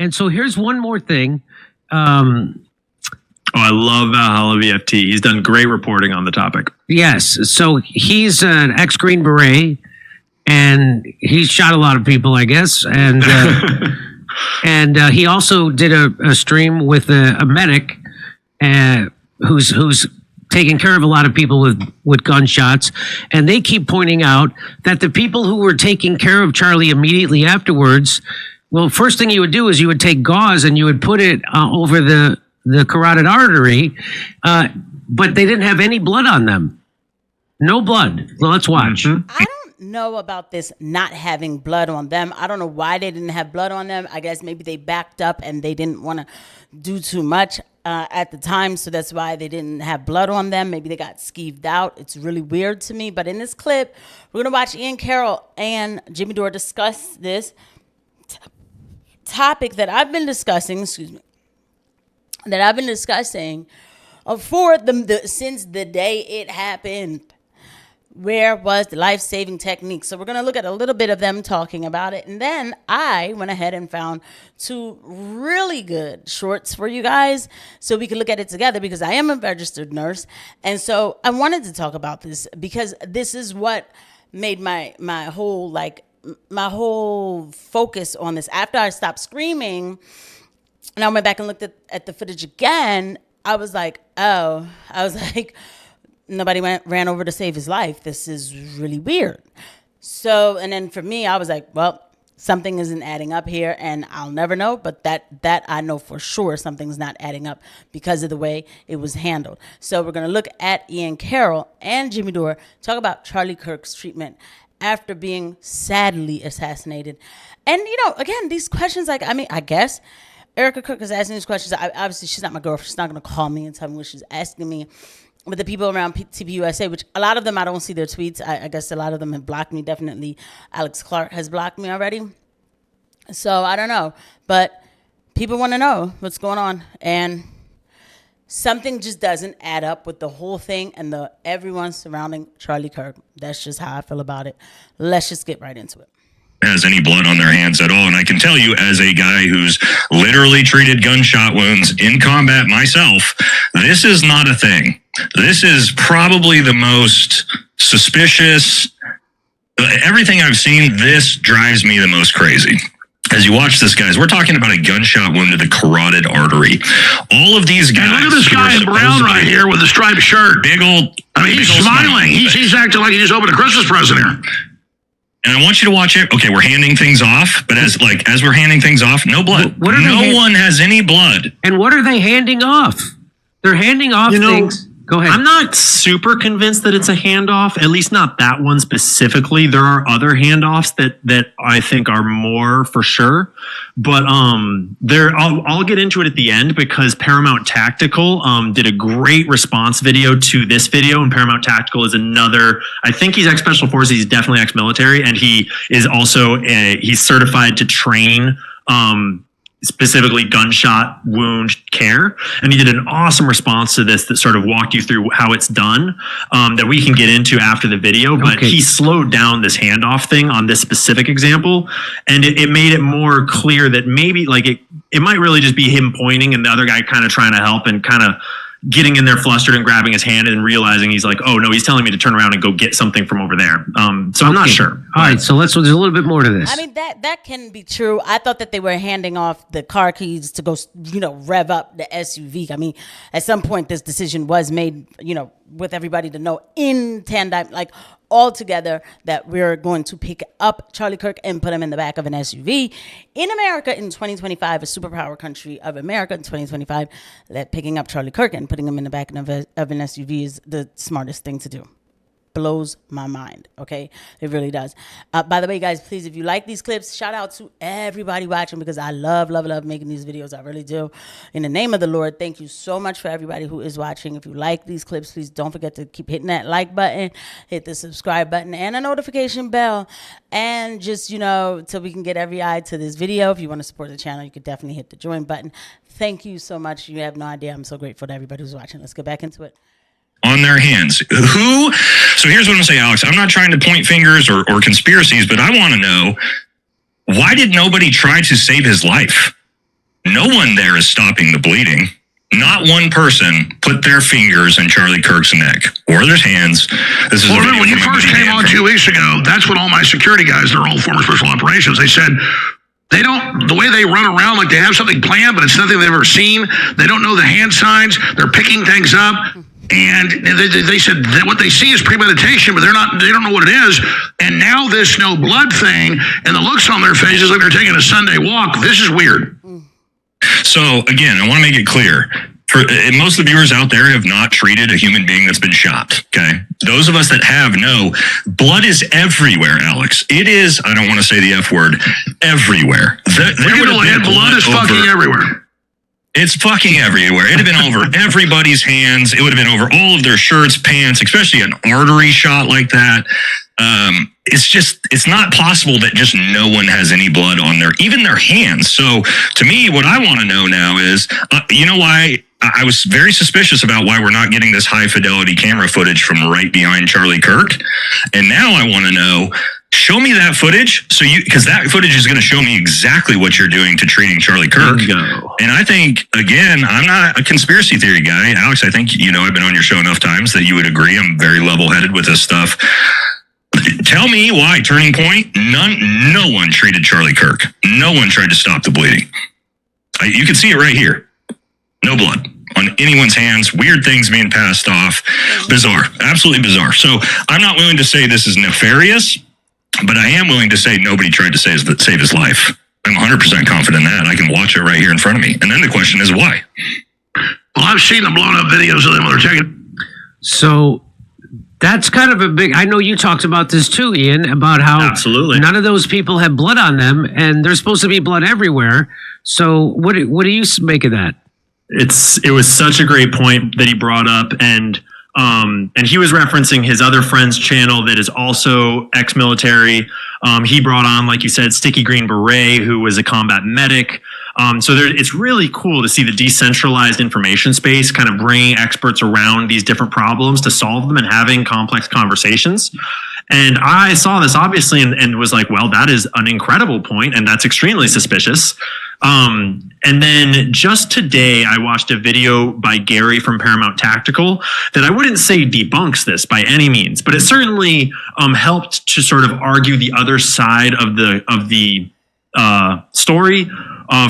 And so here's one more thing. I love Valhalla VFT. He's done great reporting on the topic. Yes. So he's an ex-Green Beret, and he's shot a lot of people, I guess. And and he also did a stream with a medic who's taking care of a lot of people with gunshots. And they keep pointing out that the people who were taking care of Charlie immediately afterwards, well, first thing you would do is you would take gauze and you would put it over the carotid artery, but they didn't have any blood on them. No blood. Well, let's watch. I don't know about this not having blood on them. I don't know why they didn't have blood on them. I guess maybe they backed up and they didn't want to do too much at the time, so that's why they didn't have blood on them. Maybe they got skeeved out. It's really weird to me. But in this clip, we're going to watch Ian Carroll and Jimmy Dore discuss this topic that I've been discussing, for since the day it happened. Where was the life-saving technique? So we're going to look at a little bit of them talking about it. And then I went ahead and found 2 really good shorts for you guys so we can look at it together, because I am a registered nurse. And so I wanted to talk about this because this is what made my whole focus on this. After I stopped screaming and I went back and looked at the footage again, I was like, nobody ran over to save his life. This is really weird. So, and then for me, I was like, well, something isn't adding up here, and I'll never know, but that I know for sure something's not adding up because of the way it was handled. So we're going to look at Ian Carroll and Jimmy Dore talk about Charlie Kirk's treatment after being sadly assassinated. And, again, these questions, I guess Erika Kirk is asking these questions. Obviously, she's not my girlfriend. She's not going to call me and tell me what she's asking me. But the people around TPUSA, which a lot of them, I don't see their tweets. I guess a lot of them have blocked me. Definitely Alex Clark has blocked me already. So I don't know. But people want to know what's going on. And something just doesn't add up with the whole thing and everyone surrounding Charlie Kirk. That's just how I feel about it. Let's just get right into it. Has any blood on their hands at all. And I can tell you, as a guy who's literally treated gunshot wounds in combat myself, this is not a thing. This is probably the most suspicious. Everything I've seen, this drives me the most crazy. As you watch this, guys, we're talking about a gunshot wound to the carotid artery. All of these guys. And look at this guy in brown right here with a striped shirt. Big old. He's smiling. He's acting like he just opened a Christmas present here. And I want you to watch it. Okay, we're handing things off, but as we're handing things off, no blood. No one has any blood. And what are they handing off? They're handing off things. Go ahead. I'm not super convinced that it's a handoff, at least not that one specifically. There are other handoffs that I think are more for sure. But I'll get into it at the end, because Paramount Tactical did a great response video to this video. And Paramount Tactical is another, I think he's ex-Special Forces, he's definitely ex-military. And he is also, he's certified to train specifically gunshot wound care. And he did an awesome response to this that sort of walked you through how it's done, that we can get into after the video. But he slowed down this handoff thing on this specific example. And it made it more clear that maybe it might really just be him pointing and the other guy kind of trying to help and kind of getting in there flustered and grabbing his hand and realizing he's like, oh no, he's telling me to turn around and go get something from over there. So I'm not sure. All right, so there's a little bit more to this. That can be true. I thought that they were handing off the car keys to go, rev up the SUV. At some point this decision was made, with everybody to know in tandem, all together, that we're going to pick up Charlie Kirk and put him in the back of an SUV. In America in 2025, a superpower country of America in 2025, that picking up Charlie Kirk and putting him in the back of an SUV is the smartest thing to do. Blows my mind, okay? It really does. By the way, guys, please, if you like these clips, shout out to everybody watching, because I love making these videos. I really do. In the name of the Lord, thank you so much for everybody who is watching. If you like these clips, please don't forget to keep hitting that like button, hit the subscribe button and a notification bell. And just, till we can get every eye to this video. If you want to support the channel, you could definitely hit the join button. Thank you so much. You have no idea. I'm so grateful to everybody who's watching. Let's get back into it. On their hands. So here's what I'm going to say, Alex. I'm not trying to point fingers or conspiracies, but I want to know, why did nobody try to save his life? No one there is stopping the bleeding. Not one person put their fingers in Charlie Kirk's neck or their hands. This is Well, remember, when you first came on 2 weeks ago, that's what all my security guys, they're all former special operations, they said, they don't, the way they run around like they have something planned, but it's nothing they've ever seen. They don't know the hand signs. They're picking things up. And they said that what they see is premeditation, but they don't know what it is. And now this no blood thing and the looks on their faces like they're taking a Sunday walk. This is weird. So again, I want to make it clear. Most of the viewers out there have not treated a human being that's been shot. Okay. Those of us that have know blood is everywhere, Alex. It is, I don't want to say the F word, everywhere. Blood is fucking everywhere. It's fucking everywhere. It'd have been over everybody's hands. It would have been over all of their shirts, pants, especially an artery shot like that. It's not possible that just no one has any blood on even their hands. So to me, what I want to know now is, you know why I was very suspicious about why we're not getting this high fidelity camera footage from right behind Charlie Kirk. And now I want to know, show me that footage. Because that footage is going to show me exactly what you're doing to treating Charlie Kirk. And I think, again, I'm not a conspiracy theory guy. Alex, I think, I've been on your show enough times that you would agree. I'm very level headed with this stuff. Tell me why, Turning Point, no one treated Charlie Kirk. No one tried to stop the bleeding. You can see it right here. No blood on anyone's hands. Weird things being passed off. Bizarre. Absolutely bizarre. So I'm not willing to say this is nefarious, but I am willing to say nobody tried to save his life. I'm 100% confident in that. I can watch it right here in front of me. And then the question is why? Well, I've seen the blown up videos of them when they're taking. So that's kind of a big, I know you talked about this too, Ian, about how Absolutely. None of those people have blood on them and there's supposed to be blood everywhere. So what do you make of that? It was such a great point that he brought up, and he was referencing his other friend's channel that is also ex-military. He brought on, like you said, Sticky Green Beret, who was a combat medic. So it's really cool to see the decentralized information space kind of bringing experts around these different problems to solve them and having complex conversations. And I saw this obviously and was like, well, that is an incredible point, and that's extremely suspicious. And then just today, I watched a video by Gary from Paramount Tactical that I wouldn't say debunks this by any means, but it certainly helped to sort of argue the other side of the story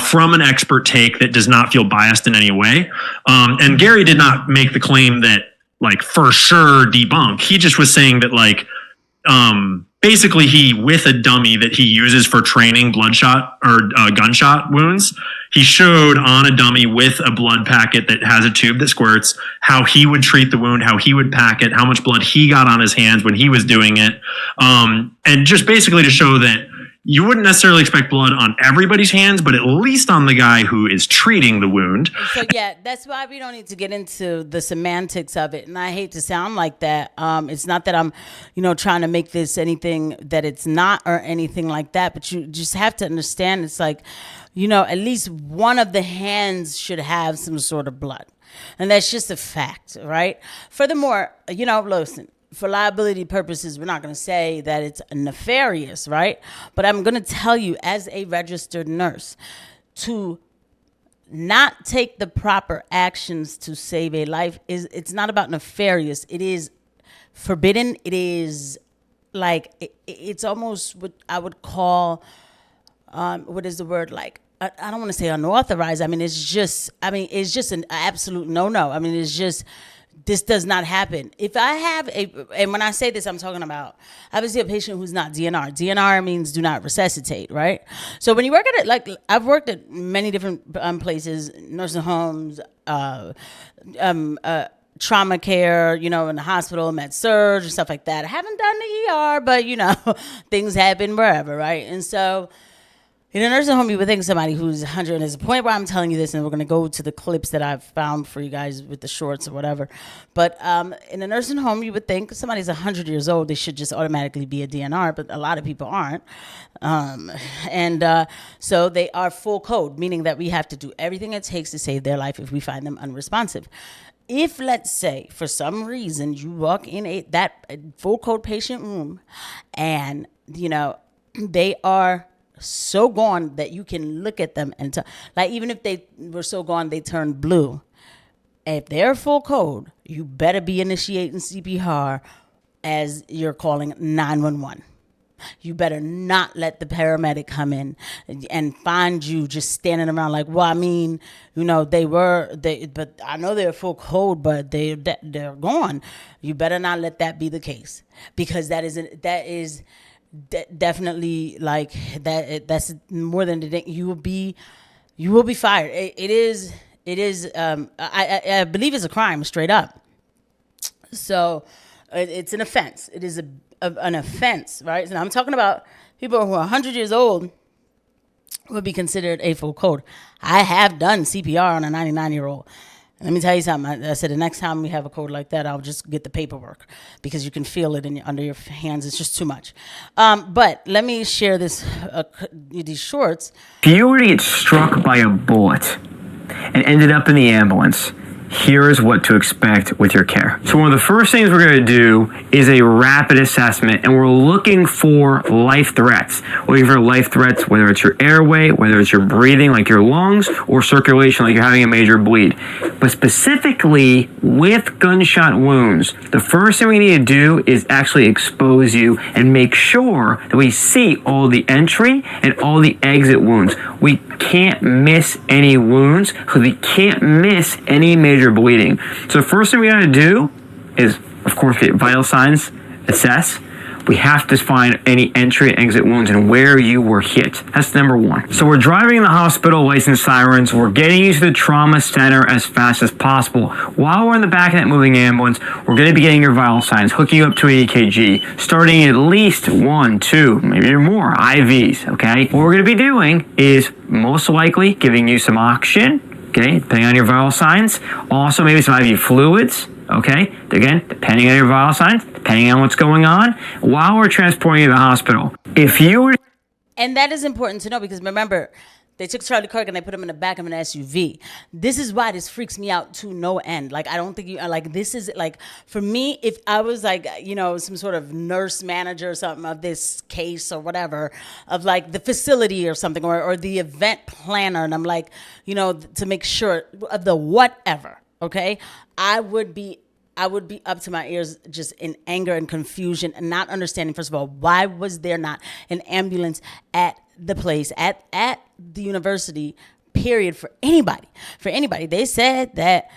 from an expert take that does not feel biased in any way. And Gary did not make the claim that like for sure debunk. He just was saying that like basically he, with a dummy that he uses for training bloodshot or gunshot wounds, he showed on a dummy with a blood packet that has a tube that squirts how he would treat the wound, how he would pack it, how much blood he got on his hands when he was doing it. And just basically to show that you wouldn't necessarily expect blood on everybody's hands, but at least on the guy who is treating the wound. So yeah, that's why we don't need to get into the semantics of it. And I hate to sound like that. It's not that I'm, trying to make this anything that it's not or anything like that. But you just have to understand it's like, at least one of the hands should have some sort of blood. And that's just a fact, right? Furthermore, listen. For liability purposes, we're not going to say that it's nefarious, right? But I'm going to tell you, as a registered nurse, to not take the proper actions to save a life it's not about nefarious. It is forbidden. It is like it's almost what I would call what is the word like? I don't want to say unauthorized. It's just an absolute no. It's just. This does not happen. If I have and when I say this, I'm talking about obviously a patient who's not DNR. DNR means do not resuscitate, right? So when you work at it, like I've worked at many different places, nursing homes, trauma care, in the hospital, med surg, and stuff like that. I haven't done the ER, but things happen wherever, right? And so in a nursing home, you would think somebody who's 100, and there's a point where I'm telling you this, and we're going to go to the clips that I've found for you guys with the shorts or whatever. But in a nursing home, you would think somebody's 100 years old, they should just automatically be a DNR, but a lot of people aren't. So they are full code, meaning that we have to do everything it takes to save their life if we find them unresponsive. If, let's say, for some reason, you walk in that full code patient room and, they are so gone that you can look at them and tell. Like, even if they were so gone they turned blue, if they're full code, you better be initiating CPR as you're calling 911. You better not let the paramedic come in and find you just standing around like, well, I mean, you know, but I know they're full code, but they're gone. You better not let that be the case, because that is definitely like that. That's more than you will be fired. It is. I believe it's a crime straight up. So it's an offense. It is an offense, right? So I'm talking about people who are 100 years old would be considered a full code. I have done CPR on a 99-year-old. Let me tell you something. I said the next time we have a code like that, I'll just get the paperwork, because you can feel it under your hands. It's just too much. But let me share these shorts. If you were to get struck by a bullet and ended up in the ambulance, here's what to expect with your care. So one of the first things we're going to do is a rapid assessment, and we're looking for life threats. We're looking for life threats, whether it's your airway, whether it's your breathing, like your lungs, or circulation, like you're having a major bleed. But specifically with gunshot wounds, the first thing we need to do is actually expose you and make sure that we see all the entry and all the exit wounds. We can't miss any wounds, because we can't miss any major bleeding. So the first thing we gotta do is, of course, get vital signs, assess. We have to find any entry and exit wounds and where you were hit. That's number one. So we're driving in the hospital, lights sirens. We're getting you to the trauma center as fast as possible. While we're in the back of that moving ambulance, we're going to be getting your vital signs, hooking you up to an EKG, starting at least 1, 2, maybe more IVs, okay? What we're going to be doing is most likely giving you some oxygen, okay, depending on your vital signs. Also, maybe some IV fluids, okay? Again, depending on your vital signs, depending on what's going on, while we're transporting you to the hospital. If you were... And that is important to know, because remember, they took Charlie Kirk and they put him in the back of an SUV. This is why this freaks me out to no end. Like, I don't think this is like, for me, if I was like, you know, some sort of nurse manager or something of this case or whatever, of like the facility or something, or the event planner, and I'm like, you know, to make sure of the whatever, okay, I would be up to my ears just in anger and confusion, and not understanding, first of all, why was there not an ambulance at the place, at the university, period, for anybody. They said that,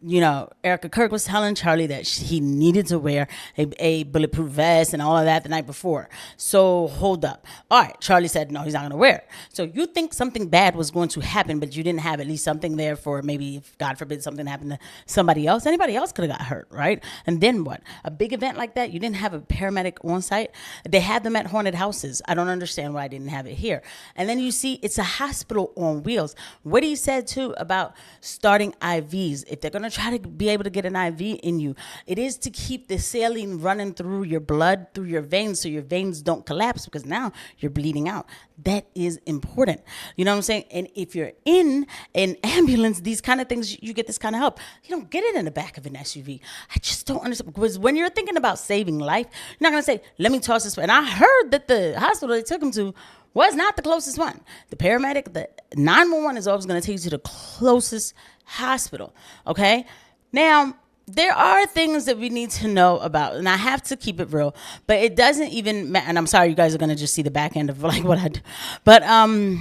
you know, Erika Kirk was telling Charlie that he needed to wear a bulletproof vest and all of that the night before. So hold up. All right, Charlie said no, he's not going to wear it. So you think something bad was going to happen, but you didn't have at least something there for maybe, if God forbid, something happened to somebody else. Anybody else could have got hurt, right? And then what? A big event like that, you didn't have a paramedic on site. They had them at haunted houses. I don't understand why I didn't have it here. And then you see it's a hospital on wheels. What he said too about starting IVs. If they're going to try to be able to get an IV in you, it is to keep the saline running through your blood, through your veins, so your veins don't collapse, because now you're bleeding out. That is important. You know what I'm saying? And if you're in an ambulance, these kind of things, you get this kind of help. You don't get it in the back of an SUV. I just don't understand. Because when you're thinking about saving life, you're not going to say, let me toss this. And I heard that the hospital they took him to was not the closest one. The paramedic, the 911 is always going to take you to the closest hospital. Okay? Now, there are things that we need to know about, and I have to keep it real, but it doesn't even matter. And I'm sorry, you guys are going to just see the back end of like what I do. But, hold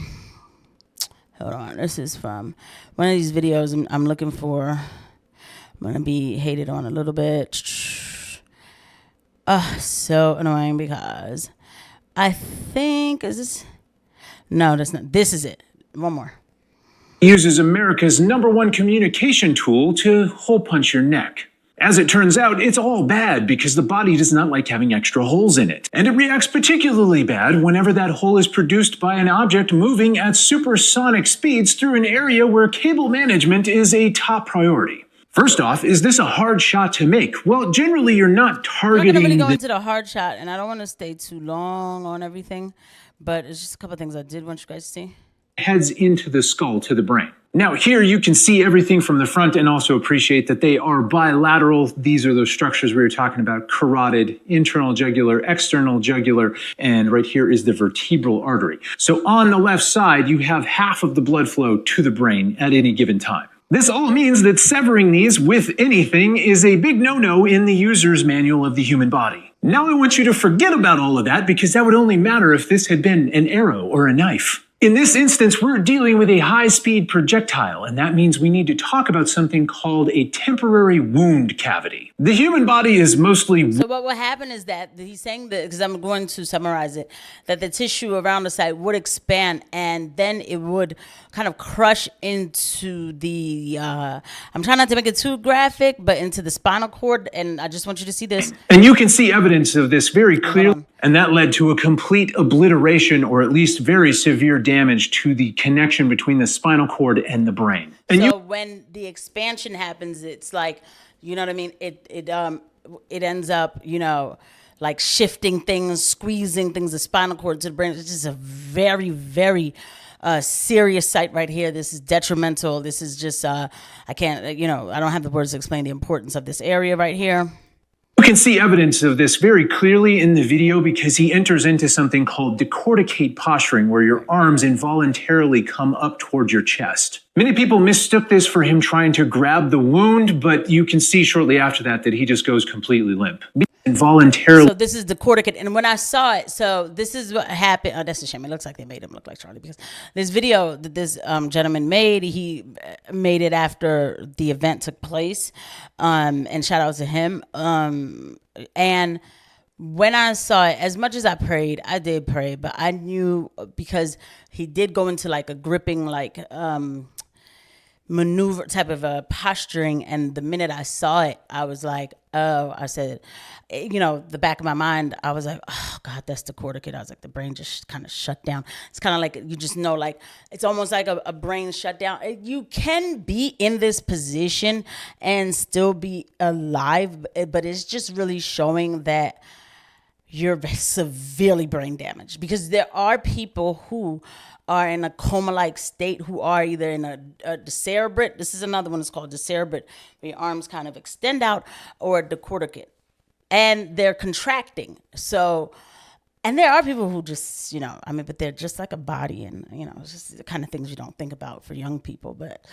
on. This is from one of these videos I'm looking for. I'm going to be hated on a little bit. So annoying, because I think, is this? No, that's not. This is it. One more. Uses America's #1 communication tool to hole punch your neck. As it turns out, it's all bad because the body does not like having extra holes in it. And it reacts particularly bad whenever that hole is produced by an object moving at supersonic speeds through an area where cable management is a top priority. First off, is this a hard shot to make? Well, generally you're not targeting... I'm not going to go into the hard shot, and I don't want to stay too long on everything, but it's just a couple of things I did want you guys to see. Heads into the skull to the brain. Now here you can see everything from the front and also appreciate that they are bilateral. These are those structures we were talking about: carotid, internal jugular, external jugular, and right here is the vertebral artery. So on the left side, you have half of the blood flow to the brain at any given time. This all means that severing these with anything is a big no-no in the user's manual of the human body. Now I want you to forget about all of that, because that would only matter if this had been an arrow or a knife. In this instance, we're dealing with a high-speed projectile, and that means we need to talk about something called a temporary wound cavity. The human body is mostly... So what will happen is that he's saying that, because I'm going to summarize it, that the tissue around the site would expand, and then it would kind of crush into the, I'm trying not to make it too graphic, but into the spinal cord, and I just want you to see this. And you can see evidence of this very clearly, and that led to a complete obliteration, or at least very severe damage to the connection between the spinal cord and the brain. And So when the expansion happens, it's like, you know what I mean? It ends up, you know, like shifting things, squeezing things, the spinal cord to the brain. It's just a very, very serious site right here. This is detrimental. This is just, I can't, you know, I don't have the words to explain the importance of this area right here. You can see evidence of this very clearly in the video, because he enters into something called decorticate posturing, where your arms involuntarily come up towards your chest. Many people mistook this for him trying to grab the wound, but you can see shortly after that he just goes completely limp. Involuntarily. So this is the corticate, and when I saw it, so this is what happened. Oh, that's a shame. It looks like they made him look like Charlie, because this video that this gentleman made, he made it after the event took place, and shout out to him. And when I saw it, as much as I prayed, I did pray, but I knew, because he did go into like a gripping, like maneuver type of a posturing, and the minute I saw it, I was like, oh, I said, you know, the back of my mind, I was like, oh God, that's the corticate. I was like, the brain just kind of shut down. It's kind of like, you just know, like, it's almost like a brain shutdown. You can be in this position and still be alive, but it's just really showing that you're severely brain damaged, because there are people who are in a coma-like state, who are either in a decerebrate. This is another one that's called decerebrate, where your arms kind of extend out, or a decorticate, and they're contracting. So, and there are people who just, you know, I mean, but they're just like a body, and, you know, it's just the kind of things you don't think about for young people. But